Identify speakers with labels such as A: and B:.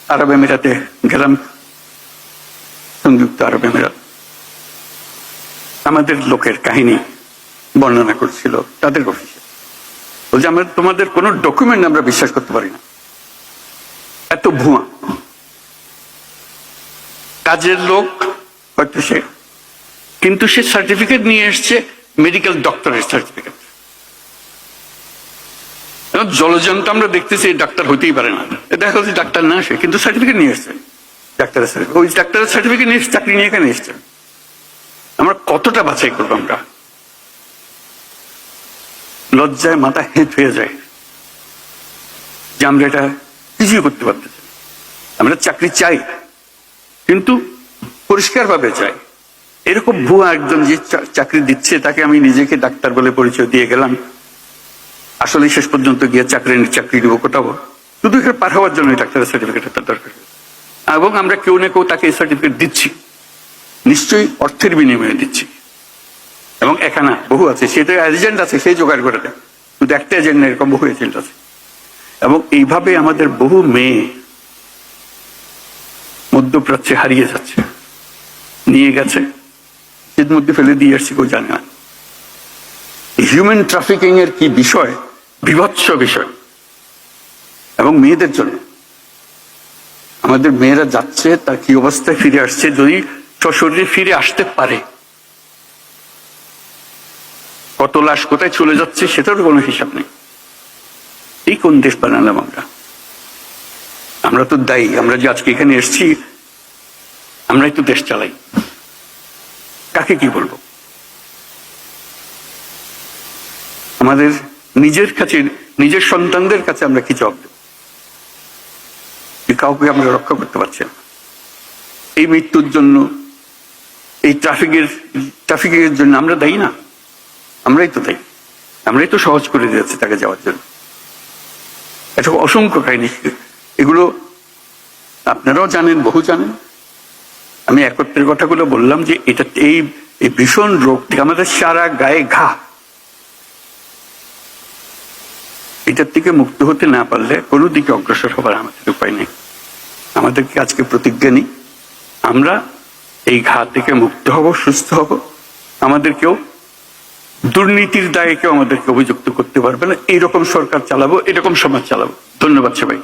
A: আরব আমিরাতে গেলাম, সংযুক্ত আরব আমিরাত। আমাদের লোকের কাহিনী বর্ণনা করছিল তাদের অফিসে, বলছে আমরা তোমাদের কোনো ডকুমেন্ট আমরা বিশ্বাস করতে পারি না, এত ভুয়া। কাজের লোক হয়তো সে, কিন্তু সে সার্টিফিকেট নিয়ে এসছে মেডিকেল ডক্টরের সার্টিফিকেট। জলজন্ত আমরা দেখতেছি ডাক্তার হইতেই পারে না, দেখা যাচ্ছে ডাক্তার না সে, কিন্তু সার্টিফিকেট নিয়ে এসছে ডাক্তারের সার্টিফিকেট। ওই ডাক্তারের সার্টিফিকেট নিয়ে চাকরি নিয়ে এখানে এসছে। আমরা কতটা বাছাই করবো? আমরা লজ্জায় মাথা হেঁট হয়ে যায় যে আমরা এটা কিছুই করতে পারতেছি। আমরা চাকরি চাই, কিন্তু পরিষ্কার ভাবে চাই। এরকম ভুয়া একজন যে চাকরি দিচ্ছে তাকে আমি নিজেকে ডাক্তার বলে পরিচয় দিয়ে গেলাম, আসলে শেষ পর্যন্ত গিয়ে চাকরি দিব কোটাবো, শুধু এখানে পার হওয়ার জন্য ডাক্তারের সার্টিফিকেট তার দরকার। এবং আমরা কেউ না কেউ তাকে এই সার্টিফিকেট দিচ্ছি, নিশ্চয়ই অর্থের বিনিময়ে দিচ্ছি। এবং এখানে বহু আছে, সেটা এজেন্ট আছে, সেই জোগাড় করে দেয়। শুধু একটা এজেন্ট না, এরকম বহু এজেন্ট আছে। এবং এইভাবে আমাদের বহু মেয়ে মধ্যপ্রাচ্যে হারিয়ে যাচ্ছে, নিয়ে গেছে, এর মধ্যে ফেলে দিয়ে আসছি, কেউ জানে না। হিউম্যান ট্রাফিকিং এর কি বিষয়, বিভৎস বিষয়। এবং মেয়েদের জন্য আমাদের মেয়েরা যাচ্ছে, তার কি অবস্থায় ফিরে আসছে, যদি সশরীরে ফিরে আসতে পারে, কত লাশ কোথায় চলে যাচ্ছে সেটার কোনো হিসাব নেই। এই কোন দেশ বানালাম আমরা? আমরা তো দায়ী। আমরা যে আজকে এখানে এসেছি, আমরাই তো দেশ চালাই। কাকে কি বলবো? আমাদের নিজের কাছে, নিজের সন্তানদের কাছে আমরা কি জবাব দেব? কাউকে আমরা রক্ষা করতে পারছি না। এই মৃত্যুর জন্য, এই ট্রাফিকিং এর জন্য আমরা দায়ী না? আমরাই তো দায়ী। আমরাই তো সহজ করে দিয়েছি তাকে যাওয়ার জন্য। এটা অসংখ্য কাহিনী, এগুলো আপনারাও জানেন, বহু জানেন। আমি একত্রের কথাগুলো বললাম যে এটা, এই ভীষণ রোগ থেকে আমাদের সারা গায়ে ঘা, এটার থেকে মুক্ত হতে না পারলে কোনো দিকে অগ্রসর হবার আমাদের উপায় নেই। আমাদেরকে আজকে প্রতিজ্ঞা নিই, আমরা এই ঘা থেকে মুক্ত হব, সুস্থ হব। আমাদেরকেও দুর্নীতির দায়ে কেউ আমাদেরকে অভিযুক্ত করতে পারবে না। এইরকম সরকার চালাবো, এরকম সমাজ চালাবো। ধন্যবাদ সবাই।